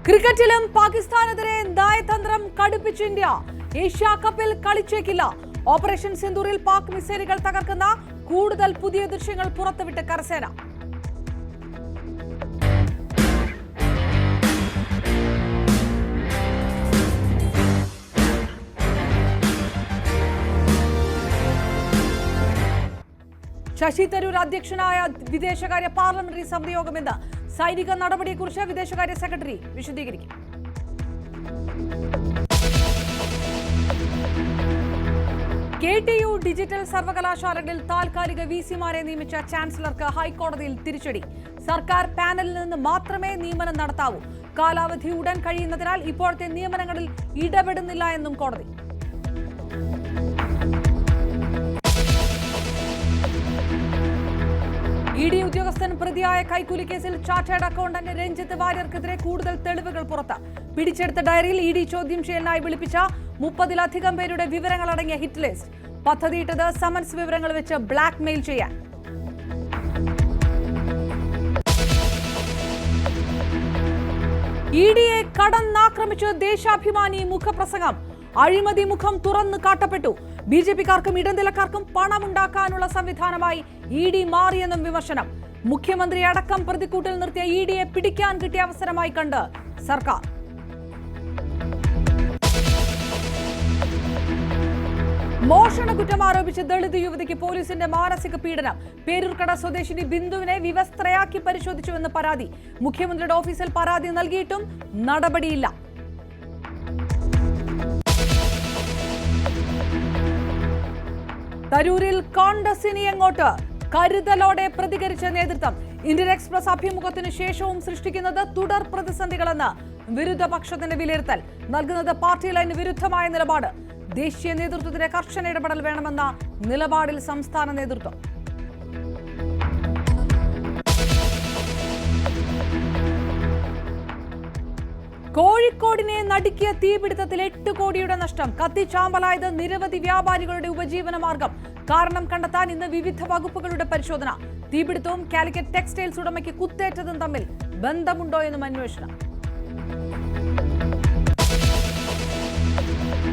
ക്രിക്കറ്റിലും പാകിസ്ഥാനെതിരെ നയതന്ത്രം കടുപ്പിച്ച് India. Asia കപ്പിൽ കളിച്ചേക്കില്ല. Operation സിന്ദൂറിൽ Pak മിസൈലുകൾ തകർക്കുന്ന കൂടുതൽ പുതിയ ദൃശ്യങ്ങൾ പുറത്തുവിട്ട് കരസേന. ശശി തരൂർ അധ്യക്ഷനായ വിദേശകാര്യ പാർലമെന്ററി സമിതി യോഗം ഇന്ന്. സൈനിക നടപടിയെക്കുറിച്ച് വിദേശകാര്യ സെക്രട്ടറി വിശദീകരിക്കും. KTU ഡിജിറ്റൽ സർവകലാശാലകളിൽ താൽക്കാലിക വിസിമാരെ നിയമിച്ച ചാൻസലർക്ക് ഹൈക്കോടതിയിൽ തിരിച്ചടി. സർക്കാർ പാനലിൽ നിന്ന് മാത്രമേ നിയമനം നടത്താവൂ. കാലാവധി ഉടൻ കഴിയുന്നതിനാൽ ഇപ്പോഴത്തെ നിയമനങ്ങളിൽ ഇടപെടുന്നില്ല എന്നും കോടതി. ED ഉദ്യോഗസ്ഥൻ പ്രതിയായ കൈക്കൂലി കേസിൽ ചാർട്ടേഡ് അക്കൗണ്ടന്റ് രഞ്ജിത്ത് വാര്യർക്കെതിരെ കൂടുതൽ തെളിവുകൾ പുറത്ത്. പിടിച്ചെടുത്ത ഡയറിയിൽ ED ചോദ്യം ചെയ്യലിനായി വിളിപ്പിച്ച 30-ലധികം പേരുടെ വിവരങ്ങളടങ്ങിയ ഹിറ്റ് ലിസ്റ്റ്. പദ്ധതിയിട്ടത് സമൻസ് വിവരങ്ങൾ വെച്ച് ബ്ലാക്ക് മെയിൽ ചെയ്യാൻ. EDയെ കടന്നാക്രമിച്ച് ദേശാഭിമാനി മുഖപ്രസംഗം. അഴിമതി മുഖം തുറന്നു കാട്ടപ്പെട്ടു. BJPക്കാർക്കും ഇടനിലക്കാർക്കും പണമുണ്ടാക്കാനുള്ള സംവിധാനമായി ED മാറിയെന്നും വിമർശനം. മുഖ്യമന്ത്രി അടക്കം പ്രതിക്കൂട്ടിൽ നിർത്തിയ EDയെ പിടിക്കാൻ കിട്ടിയ അവസരമായി കണ്ട് സർക്കാർ. മോഷണ കുറ്റം ആരോപിച്ച് ദളിത് യുവതിക്ക് പോലീസിന്റെ മാനസിക പീഡനം. പേരൂർക്കട സ്വദേശിനി ബിന്ദുവിനെ വിവസ്ത്രയാക്കി പരിശോധിച്ചുവെന്ന് പരാതി. മുഖ്യമന്ത്രിയുടെ ഓഫീസിൽ പരാതി നൽകിയിട്ടും നടപടിയില്ല. തരൂരിൽ കോൺഗ്രസിനി എങ്ങോട്ട്? കരുതലോടെ പ്രതികരിച്ച നേതൃത്വം. ഇന്ത്യൻ എക്സ്പ്രസ് അഭിമുഖത്തിന് ശേഷവും സൃഷ്ടിക്കുന്നത് തുടർ പ്രതിസന്ധികളെന്ന് വിരുദ്ധ പക്ഷത്തിന്റെ വിലയിരുത്തൽ. നൽകുന്നത് പാർട്ടി ലൈന് വിരുദ്ധമായ നിലപാട്. ദേശീയ നേതൃത്വത്തിന്റെ കർശന ഇടപെടൽ വേണമെന്ന നിലപാടിൽ സംസ്ഥാന നേതൃത്വം. കോഴിക്കോടിനെ നടുക്കിയ തീപിടുത്തത്തിൽ 8 കോടിയുടെ നഷ്ടം. കത്തിച്ചാമ്പലായത് നിരവധി വ്യാപാരികളുടെ ഉപജീവന മാർഗം. കാരണം കണ്ടെത്താൻ ഇന്ന് വിവിധ വകുപ്പുകളുടെ പരിശോധന. തീപിടുത്തവും കാലിക്കറ്റ് ടെക്സ്റ്റൈൽസ് ഉടമയ്ക്ക് കുത്തേറ്റതും തമ്മിൽ ബന്ധമുണ്ടോ എന്നും അന്വേഷണം.